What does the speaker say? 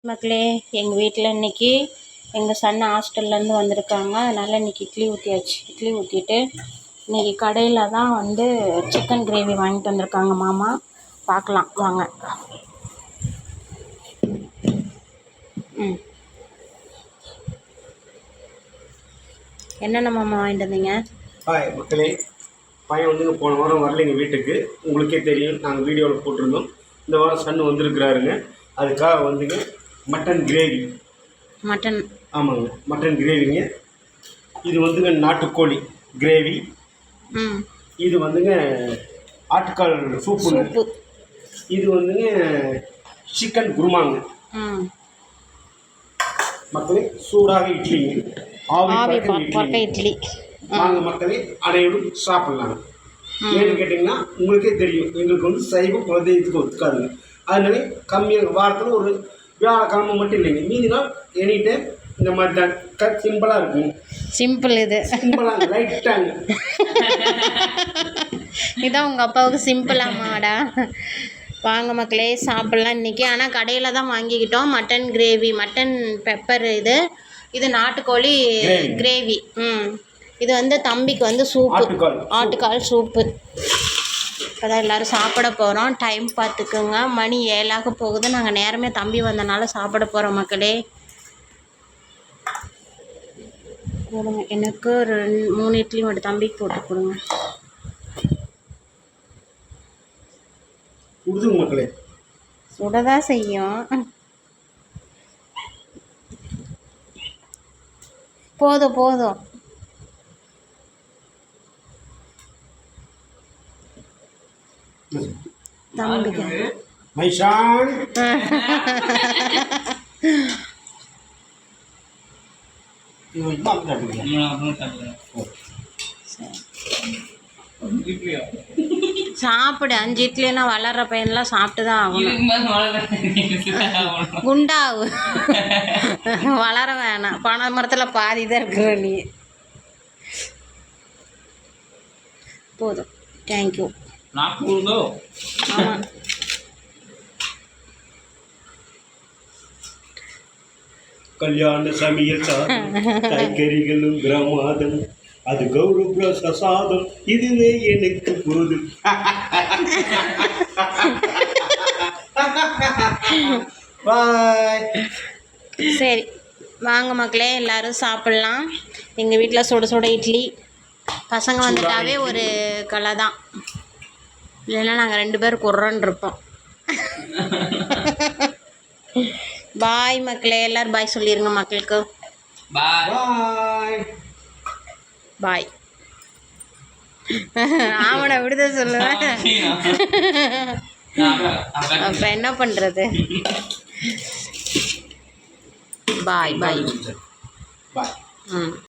மக்களே, எங்கள் வீட்டில் இன்றைக்கி எங்கள் சன் ஹாஸ்டல்லேருந்து வந்திருக்காங்க. அதனால் இன்றைக்கி இட்லி ஊற்றியாச்சு. இட்லி ஊற்றிட்டு இன்றைக்கி கடையில் தான் சிக்கன் கிரேவி வாங்கிட்டு வந்திருக்காங்க மாமா. பார்க்கலாம் வாங்க. என்னென்ன மாமா வாங்கிட்டு வந்தீங்க? ஹாய் மக்களே, பையன் போன வாரம் வரலைங்க வீட்டுக்கு. உங்களுக்கே தெரியும், நாங்கள் வீடியோவில் போட்டிருந்தோம். இந்த வாரம் சன்னு வந்திருக்கிறாருங்க. அதுக்காக மட்டன் கிரேவி. மட்டன்? ஆமாங்க, மட்டன் கிரேவிங்க. இது நாட்டுக்கோழி கிரேவி. இது ஆட்டுக்கால் சூப்பு. இது சிக்கன் குருமாங்க. மக்களே, சூடாக இட்லிங்க, ஆவி பறக்க இட்லி. வாங்க மக்களே, அனைவரும் சாப்பிட்லாங்க. ஏன்னு கேட்டிங்கன்னா, உங்களுக்கே தெரியும், எங்களுக்கு சைவம் குழந்தைக்கு ஒத்துக்காதுங்க. அதனால கம்மியாக வாரத்தில் ஒரு வியாழக்கிழமை மட்டும் இல்லைங்க, மீதி நாள் எனி டைம் இந்த மாதிரி தான். சிம்பிளாக இருக்கும். சிம்பிள். இது சிம்பிளாக லைட்டாங்க. இதான் உங்கள் அப்பாவுக்கு சிம்பிளாமாடா. வாங்க மக்களே, சாப்பிட்லாம் இன்றைக்கி. ஆனால் கடையில் தான் வாங்கிக்கிட்டோம். Mutton gravy, mutton pepper. இது நாட்டுக்கோழி கிரேவி. இது தம்பிக்கு சூப்பு, ஆட்டுக்கால் சூப்பு. இப்போ தான் எல்லோரும் சாப்பிட போகிறோம். டைம் பார்த்துக்குங்க, மணி 7 போகுது. நாங்கள் நேரமே தம்பி வந்தனால சாப்பிட போகிறோம் மக்களே. கொடுங்க, எனக்கு 3 இட்லி மட்டும் தம்பிக்கு போட்டு கொடுங்க. மக்களே, சுடதான் செய்யும். போதும் போதும். தம்பிக்கு மைஷான் சாப்பிடு. 5 இட்லினா வளர்ற பையன்லாம் சாப்பிட்டு தான் ஆகணும். குண்டாவு, வளர வேணாம். பனை மரத்தில் பாதி தான் இருக்கிற நீ. போதும், தேங்க்யூ. ஆமாம், கல்யாண சமையல் சாதம், காய்கறிகளும் பிரமாதம், அது கௌரவ பிரசாதம், இதுவே எனக்கு போதும். சரி வாங்க மக்களே, எல்லோரும் சாப்பிட்லாம். எங்கள் வீட்டில் சுட சுட இட்லி. பசங்க வந்துட்டாவே ஒரு கலை தான். இல்லைன்னா நாங்கள் 2 பேர் குர்றன்னு இருப்போம். பாய் மக்களே, எல்லோரும் பாய் சொல்லிடுங்க மக்களுக்கு. பாய் பாய். ஆமாடா, விடுத சொல்லுவேன். அப்போ என்ன பண்ணுறது? பாய் பாய். பாய்.